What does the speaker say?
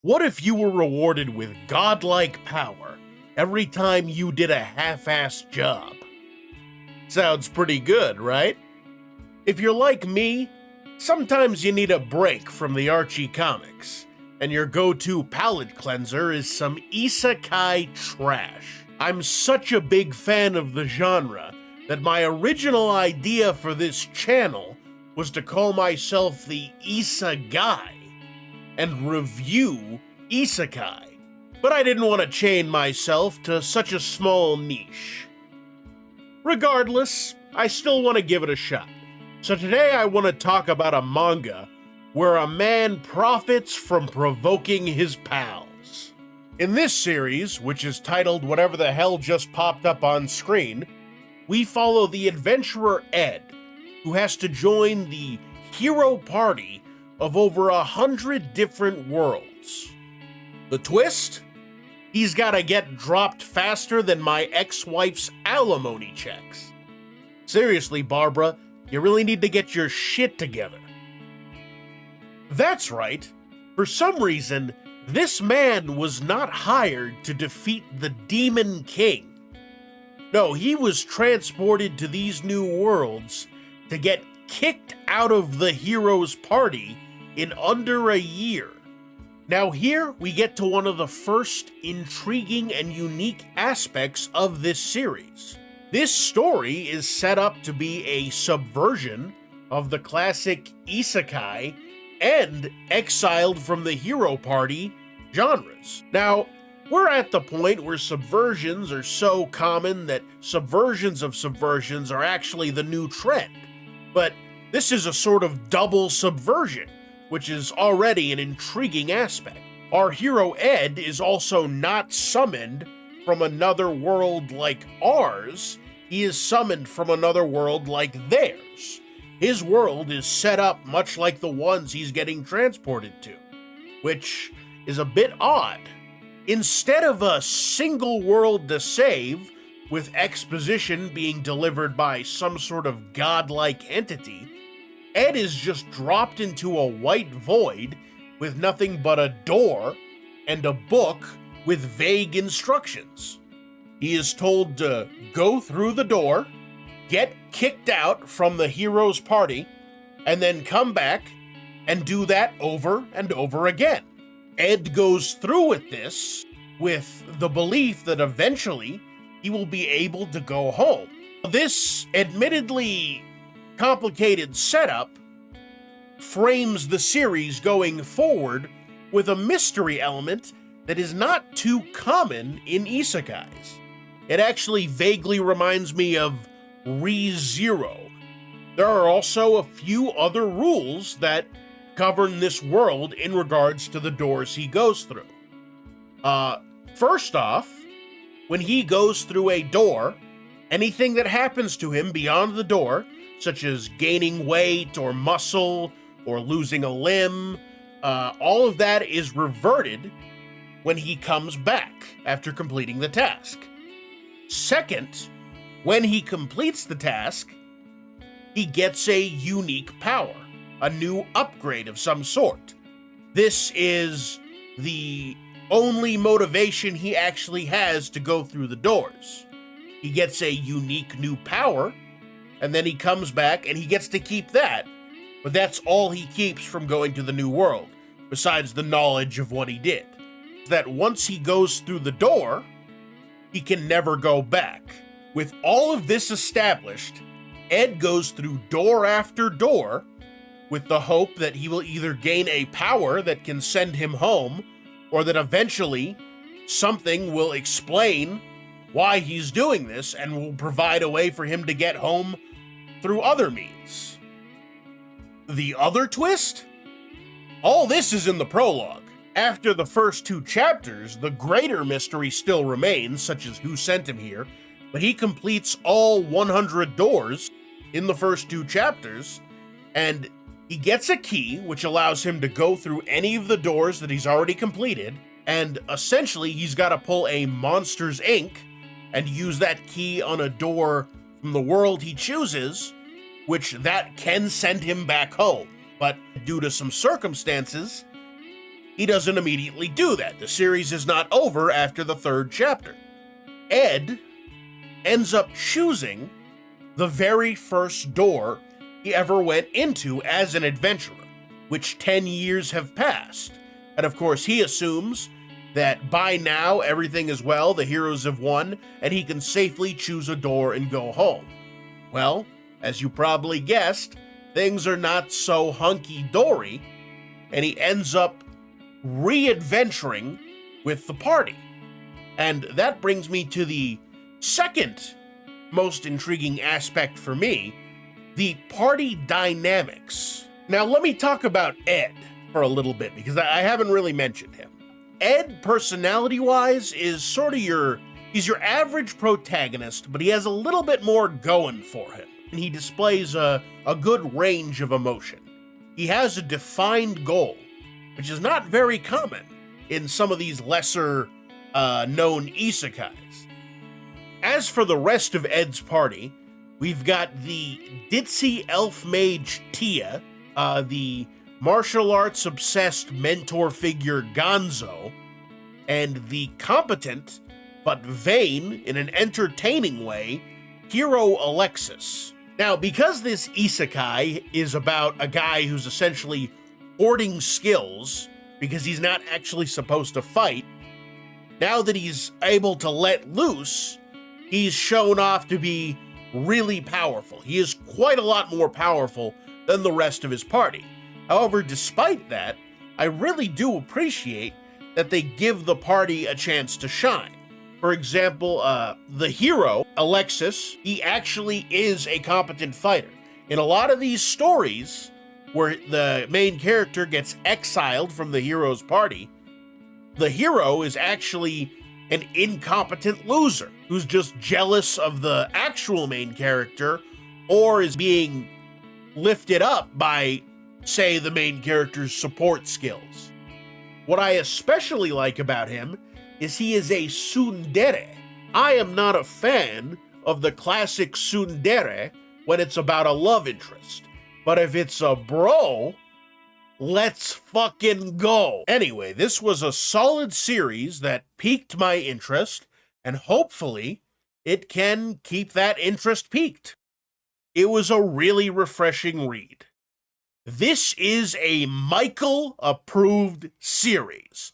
What if you were rewarded with godlike power every time you did a half-assed job? Sounds pretty good, right? If you're like me, sometimes you need a break from the Archie comics, and your go-to palate cleanser is some Isekai trash. I'm such a big fan of the genre that my original idea for this channel was to call myself the Isekai and review Isekai, but I didn't want to chain myself to such a small niche. Regardless, I still want to give it a shot. So today I want to talk about a manga where a man profits from provoking his pals. In this series, which is titled whatever the hell just popped up on screen, we follow the adventurer Ed, who has to join the hero party of over 100 different worlds. The twist? He's gotta get dropped faster than my ex-wife's alimony checks. Seriously, Barbara, you really need to get your shit together. That's right. For some reason, this man was not hired to defeat the Demon King. No, he was transported to these new worlds to get kicked out of the hero's party in under a year. Now here we get to one of the first intriguing and unique aspects of this series. This story is set up to be a subversion of the classic Isekai and Exiled from the hero party genres. Now, we're at the point where subversions are so common that subversions of subversions are actually the new trend. But this is a sort of double subversion, which is already an intriguing aspect. Our hero Ed is also not summoned from another world like ours, he is summoned from another world like theirs. His world is set up much like the ones he's getting transported to, which is a bit odd. Instead of a single world to save, with exposition being delivered by some sort of godlike entity, Ed is just dropped into a white void with nothing but a door and a book with vague instructions. He is told to go through the door, get kicked out from the hero's party, and then come back and do that over and over again. Ed goes through with this with the belief that eventually he will be able to go home. This admittedly complicated setup frames the series going forward with a mystery element that is not too common in isekais. It actually vaguely reminds me of Re:Zero. There are also a few other rules that govern this world in regards to the doors he goes through. First off, when he goes through a door, anything that happens to him beyond the door, such as gaining weight or muscle or losing a limb, all of that is reverted when he comes back after completing the task. Second, when he completes the task, he gets a unique power, a new upgrade of some sort. This is the only motivation he actually has to go through the doors. He gets a unique new power, and then he comes back and he gets to keep that, but that's all he keeps from going to the new world, besides the knowledge of what he did. That once he goes through the door, he can never go back. With all of this established, Ed goes through door after door with the hope that he will either gain a power that can send him home, or that eventually something will explain why he's doing this and will provide a way for him to get home through other means. The other twist? All this is in the prologue. After the first two chapters, the greater mystery still remains, such as who sent him here, but he completes all 100 doors in the first two chapters, and he gets a key which allows him to go through any of the doors that he's already completed, and essentially he's got to pull a Monsters Inc. and use that key on a door from the world he chooses, which that can send him back home. But due to some circumstances, he doesn't immediately do that. The series is not over after the 3rd chapter. Ed ends up choosing the very first door he ever went into as an adventurer, which 10 years have passed. And of course, he assumes that by now everything is well, the heroes have won, and he can safely choose a door and go home. Well, as you probably guessed, things are not so hunky-dory, and he ends up re-adventuring with the party. And that brings me to the second most intriguing aspect for me, the party dynamics. Now, let me talk about Ed for a little bit, because I haven't really mentioned him. Ed, personality-wise, is sort of he's your average protagonist, but he has a little bit more going for him, and he displays a good range of emotion. He has a defined goal, which is not very common in some of these lesser known isekais. As for the rest of Ed's party, we've got the ditzy elf mage Tia, the martial arts obsessed mentor figure Gonzo, and the competent but vain in an entertaining way hero Alexis. Now, because this isekai is about a guy who's essentially hoarding skills because he's not actually supposed to fight, now that he's able to let loose, he's shown off to be really powerful. He is quite a lot more powerful than the rest of his party. However, despite that, I really do appreciate that they give the party a chance to shine. For example, the hero, Alexis, he actually is a competent fighter. In a lot of these stories, where the main character gets exiled from the hero's party, the hero is actually an incompetent loser who's just jealous of the actual main character or is being lifted up by, say, the main character's support skills. What I especially like about him is he is a tsundere. I am not a fan of the classic tsundere when it's about a love interest, but if it's a bro, let's fucking go. Anyway, this was a solid series that piqued my interest, and hopefully it can keep that interest piqued. It was a really refreshing read. This is a Michael-approved series.